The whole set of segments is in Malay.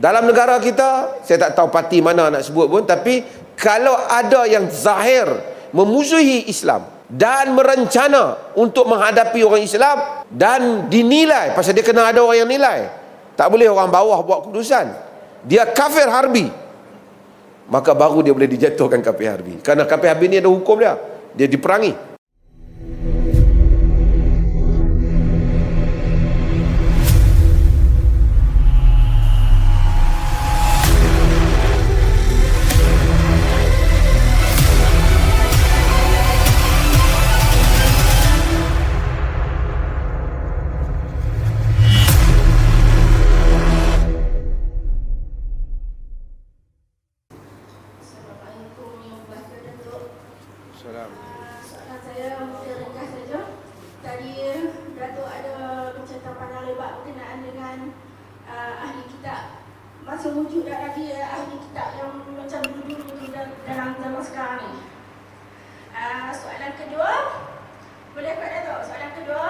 Dalam negara kita, saya tak tahu parti mana nak sebut pun, tapi kalau ada yang zahir memusuhi Islam dan merencana untuk menghadapi orang Islam dan dinilai, pasal dia kena ada orang yang nilai, tak boleh orang bawah buat keputusan, dia kafir harbi, maka baru dia boleh dijatuhkan kafir harbi. Kerana kafir harbi ni ada hukum dia, dia diperangi. Soalan saya mungkin ringkas saja. Tadi Datuk ada bercerita panjang lebar berkenaan dengan ahli kitab. Masih wujud tak lagi ahli kitab yang macam dulu-dulu dalam zaman sekarang ni? Soalan kedua, boleh Pak Datuk? Soalan kedua,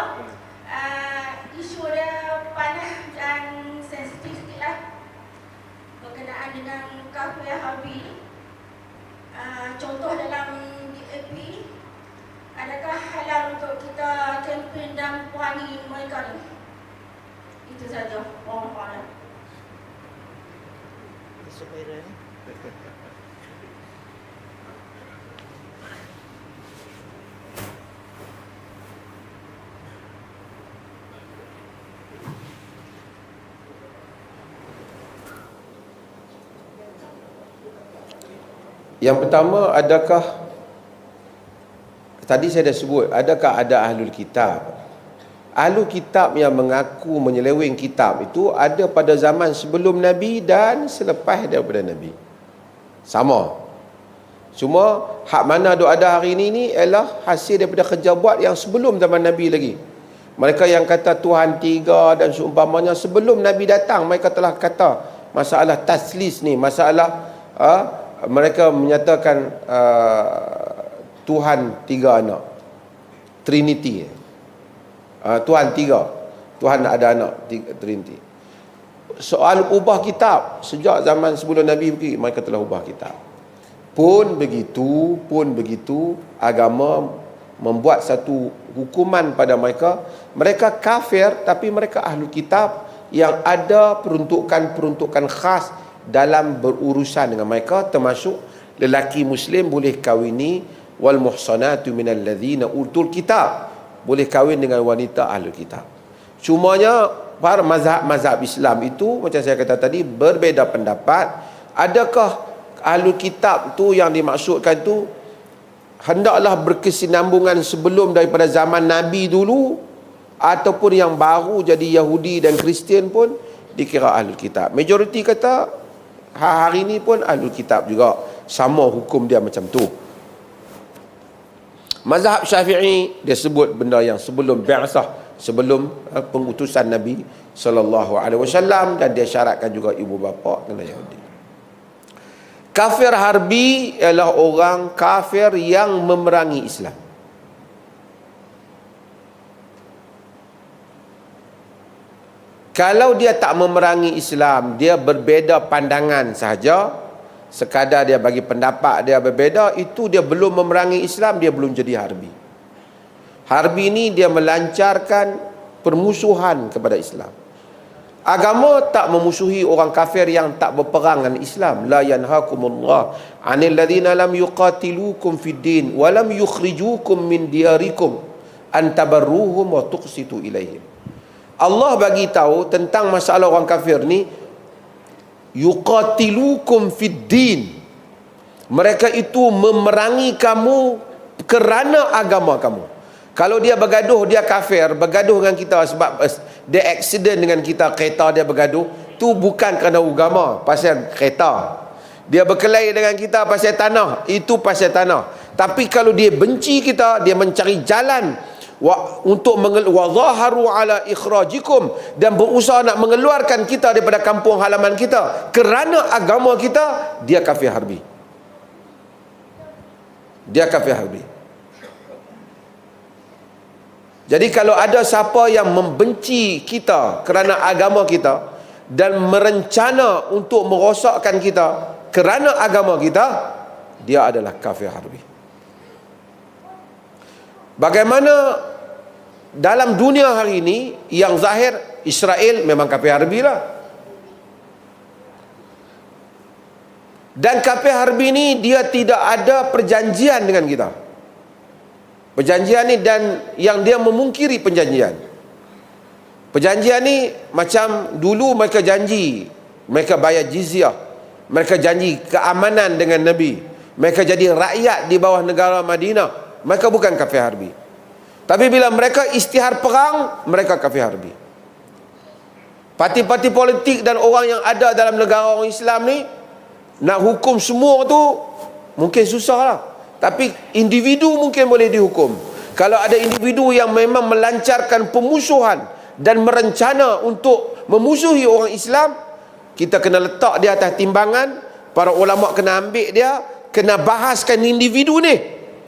isu dia panas dan sensitif sikit lah berkenaan dengan kafir harbi. Contoh dalam DAP, adakah halal untuk kita kempen dan perangi mereka ni? Itu saja. Mohon maaf. Yang pertama, adakah, tadi saya dah sebut, adakah ada ahlul kitab? Ahlul kitab yang mengaku menyeleweng kitab itu ada pada zaman sebelum Nabi dan selepas daripada Nabi. Sama. Cuma hak mana duk ada hari ini ni ialah hasil daripada kerja buat yang sebelum zaman Nabi lagi. Mereka yang kata Tuhan tiga dan seumpamanya, sebelum Nabi datang mereka telah kata masalah taslis ni, masalah mereka menyatakan Tuhan tiga anak, Trinity, Tuhan tiga, Tuhan ada anak, Trinity. Soal ubah kitab, sejak zaman sebelum Nabi pergi mereka telah ubah kitab. Pun begitu agama membuat satu hukuman pada mereka. Mereka kafir tapi mereka ahli kitab yang ada peruntukan khas dalam berurusan dengan mereka, termasuk lelaki muslim boleh kawini wal muhsanatu minal ladzina utul kitab, boleh kahwin dengan wanita ahli kitab. Cumanya para mazhab Islam itu, macam saya kata tadi, berbeza pendapat. Adakah ahli kitab tu yang dimaksudkan tu hendaklah berkesinambungan sebelum daripada zaman Nabi dulu, ataupun yang baru jadi Yahudi dan Kristian pun dikira ahli kitab? Majoriti kata hari ini pun ahlul kitab juga, sama hukum dia macam tu. Mazhab Syafi'i dia sebut benda yang sebelum bi'asah, sebelum pengutusan Nabi SAW, dan dia syaratkan juga ibu bapa kena Yahudi. Kafir harbi ialah orang kafir yang memerangi Islam. Kalau dia tak memerangi Islam, dia berbeza pandangan sahaja, sekadar dia bagi pendapat dia berbeza, itu dia belum memerangi Islam, dia belum jadi harbi. Harbi ni dia melancarkan permusuhan kepada Islam. Agama tak memusuhi orang kafir yang tak berperang dengan Islam. La yanhakumullah 'anil ladzina lam yuqatilukum fid din wa lam yukhrijukum min diyarikum an tabarruhum wa tuqsitu ilaihim. Allah bagi tahu tentang masalah orang kafir ni, yuqatilukum fid din, mereka itu memerangi kamu kerana agama kamu. Kalau dia bergaduh, dia kafir, bergaduh dengan kita sebab dia accident dengan kita, kereta dia bergaduh, tu bukan kerana agama, pasal kereta. Dia berkelahi dengan kita pasal tanah, itu pasal tanah. Tapi kalau dia benci kita, dia mencari jalan untuk zaharu ala ikhrajikum, dan berusaha nak mengeluarkan kita daripada kampung halaman kita kerana agama kita, dia kafir harbi. Dia kafir harbi. Jadi kalau ada siapa yang membenci kita kerana agama kita, dan merencana untuk merosakkan kita kerana agama kita, dia adalah kafir harbi. Bagaimana dalam dunia hari ini, yang zahir Israel memang kafir harbi lah. Dan kafir harbi ni dia tidak ada perjanjian dengan kita. Perjanjian ni, dan yang dia memungkiri perjanjian. Perjanjian ni macam dulu mereka janji, mereka bayar jizyah, mereka janji keamanan dengan Nabi, mereka jadi rakyat di bawah negara Madinah, mereka bukan kafir harbi. Tapi bila mereka isytihar perang, mereka kafir harbi. Parti-parti politik dan orang yang ada dalam negara orang Islam ni nak hukum semua tu mungkin susah lah. Tapi individu mungkin boleh dihukum. Kalau ada individu yang memang melancarkan pemusuhan dan merencana untuk memusuhi orang Islam, kita kena letak dia atas timbangan. Para ulama kena ambil dia, kena bahaskan individu ni,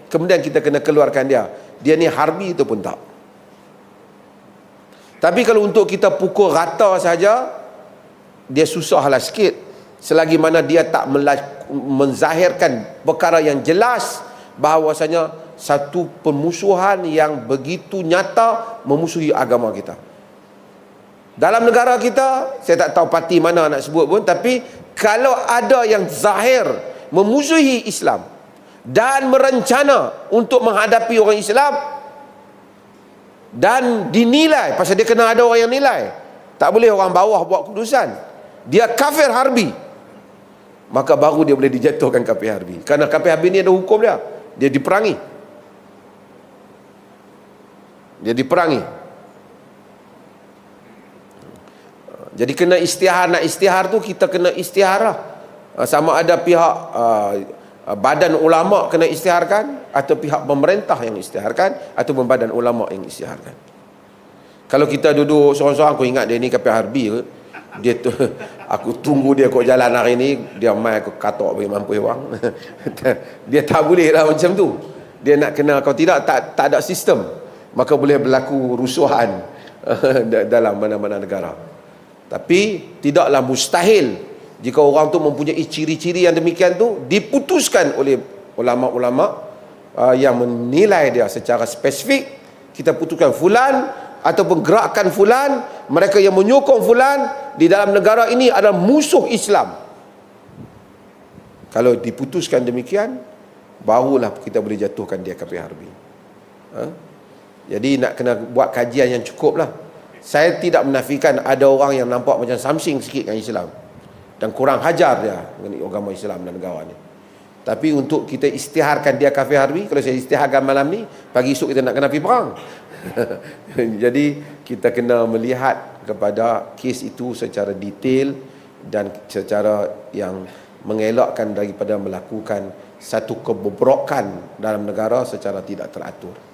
kemudian kita kena keluarkan dia. Dia ni harbi ataupun tak. Tapi kalau untuk kita pukul rata saja, dia susahlah sikit. Selagi mana dia tak menzahirkan perkara yang jelas bahawasanya satu permusuhan yang begitu nyata memusuhi agama kita. Dalam negara kita, saya tak tahu parti mana nak sebut pun, tapi kalau ada yang zahir memusuhi Islam dan merencana untuk menghadapi orang Islam dan dinilai, pasal dia kena ada orang yang nilai, tak boleh orang bawah buat keputusan, dia kafir harbi, maka baru dia boleh dijatuhkan kafir harbi. Kerana kafir harbi ni ada hukum dia. Dia diperangi. Dia diperangi. Jadi kena isytihar. Nak isytihar tu kita kena isytihar lah. Sama ada pihak badan ulama kena isytiharkan, atau pihak pemerintah yang isytiharkan, atau badan ulama yang isytiharkan. Kalau kita duduk seorang-seorang, aku ingat dia ni kafir harbi ke, dia tu, aku tunggu dia kok jalan hari ni, dia mai aku katok bagi mampu orang. Dia tak boleh lah macam tu. Dia nak kena, kalau tidak tak ada sistem, maka boleh berlaku rusuhan dalam mana-mana negara. Tapi tidaklah mustahil jika orang tu mempunyai ciri-ciri yang demikian tu diputuskan oleh ulama-ulama yang menilai dia secara spesifik. Kita putuskan fulan ataupun gerakan fulan, mereka yang menyokong fulan di dalam negara ini adalah musuh Islam. Kalau diputuskan demikian, barulah kita boleh jatuhkan dia kafir harbi. Jadi nak kena buat kajian yang cukup lah. Saya tidak menafikan ada orang yang nampak macam samsing sikit dengan Islam dan kurang hajar dia dengan agama Islam dan negara ni. Tapi untuk kita isytiharkan dia kafir harbi, kalau saya isytiharkan malam ni, pagi esok kita nak kena pergi perang. Jadi kita kena melihat kepada kes itu secara detail dan secara yang mengelakkan daripada melakukan satu kebobrokan dalam negara secara tidak teratur.